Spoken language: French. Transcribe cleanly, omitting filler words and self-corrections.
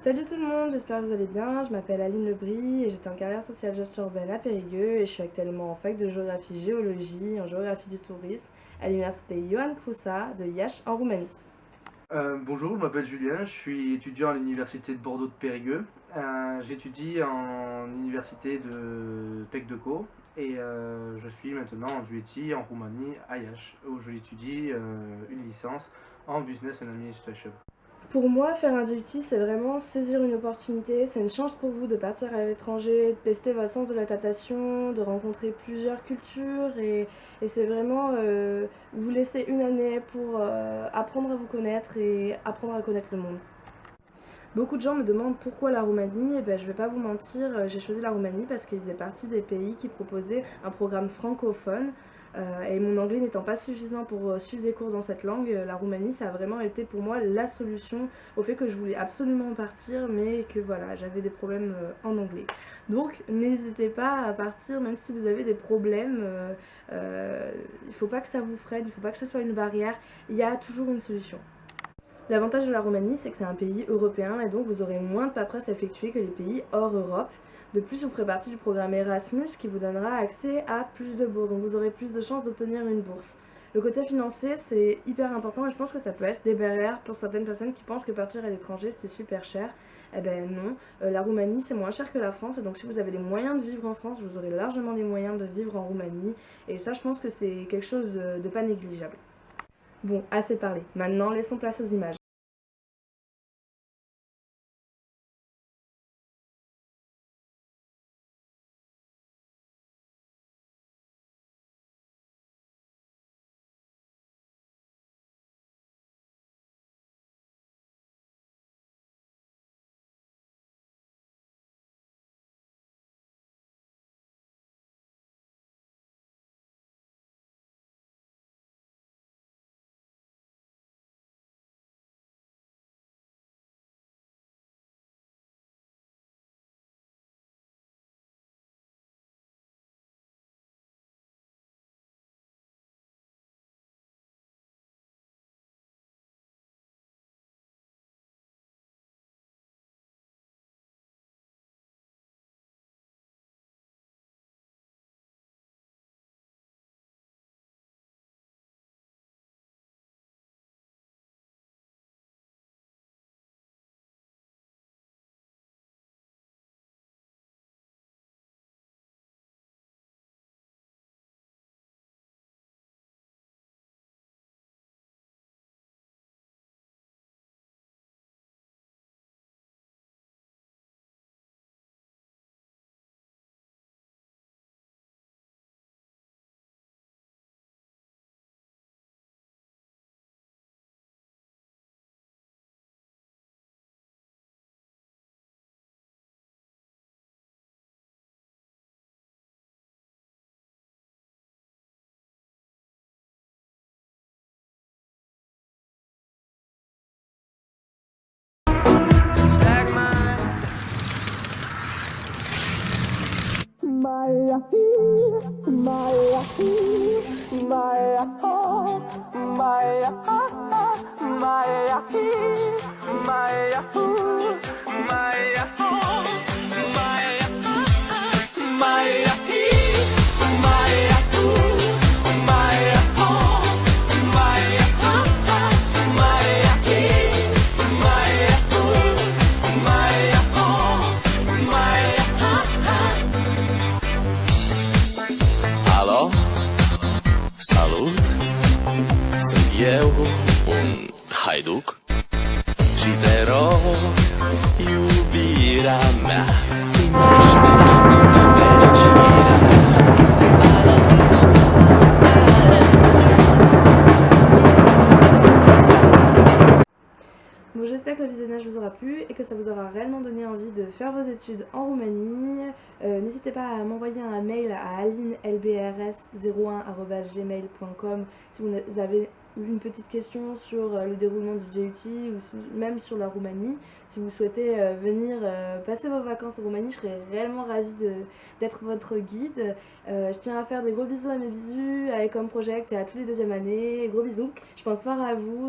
Salut tout le monde, j'espère que vous allez bien. Je m'appelle Aline Lebris et j'étais en carrière sociale gestion urbaine à Périgueux et je suis actuellement en fac de géographie-géologie en géographie du tourisme à l'université Ioan Cruța de Iași en Roumanie. Bonjour, je m'appelle Julien, je suis étudiant à l'université de Bordeaux de Périgueux. J'étudie en université de Tech de Co et je suis maintenant en DUETI en Roumanie à Iași où j'étudie une licence en Business and Administration. Pour moi, faire un DUT, c'est vraiment saisir une opportunité, c'est une chance pour vous de partir à l'étranger, de tester votre sens de l'adaptation, de rencontrer plusieurs cultures et c'est vraiment vous laisser une année pour apprendre à vous connaître et apprendre à connaître le monde. Beaucoup de gens me demandent pourquoi la Roumanie. Et ben, je vais pas vous mentir, j'ai choisi la Roumanie parce qu'il faisait partie des pays qui proposaient un programme francophone. Et mon anglais n'étant pas suffisant pour suivre des cours dans cette langue, la Roumanie, ça a vraiment été pour moi la solution au fait que je voulais absolument partir, mais que voilà, j'avais des problèmes en anglais. Donc n'hésitez pas à partir, même si vous avez des problèmes. Il ne faut pas que ça vous freine, il ne faut pas que ce soit une barrière. Il y a toujours une solution. L'avantage de la Roumanie, c'est que c'est un pays européen et donc vous aurez moins de paperasse à effectuer que les pays hors Europe. De plus, vous ferez partie du programme Erasmus qui vous donnera accès à plus de bourses, donc vous aurez plus de chances d'obtenir une bourse. Le côté financier, c'est hyper important et je pense que ça peut être des barrières pour certaines personnes qui pensent que partir à l'étranger, c'est super cher. Eh ben non, la Roumanie, c'est moins cher que la France et donc si vous avez les moyens de vivre en France, vous aurez largement les moyens de vivre en Roumanie et ça, je pense que c'est quelque chose de pas négligeable. Bon, assez parlé. Maintenant, laissons place aux images. Maya, Maya, Maya, oh, Maya, Maya, Maya, Maya, oh, Maya, Maya, Maya, Maya, oh, Maya, Maya, Maya, Maya, oh, Maya. Alo, salut, sunt eu, un haiduc și te rog, iubirea mea, primește fericirea. Bon, j'espère que le visionnage vous aura plu et que ça vous aura réellement donné envie de faire vos études en Roumanie. N'hésitez pas à m'envoyer un mail à alinelbrs01@gmail.com si vous avez une petite question sur le déroulement du DUT ou même sur la Roumanie. Si vous souhaitez venir passer vos vacances en Roumanie, je serais réellement ravie d'être votre guide. Je tiens à faire des gros bisous à mes bisous, à Ecom Project et à tous les deuxièmes années. Gros bisous, je pense fort à vous.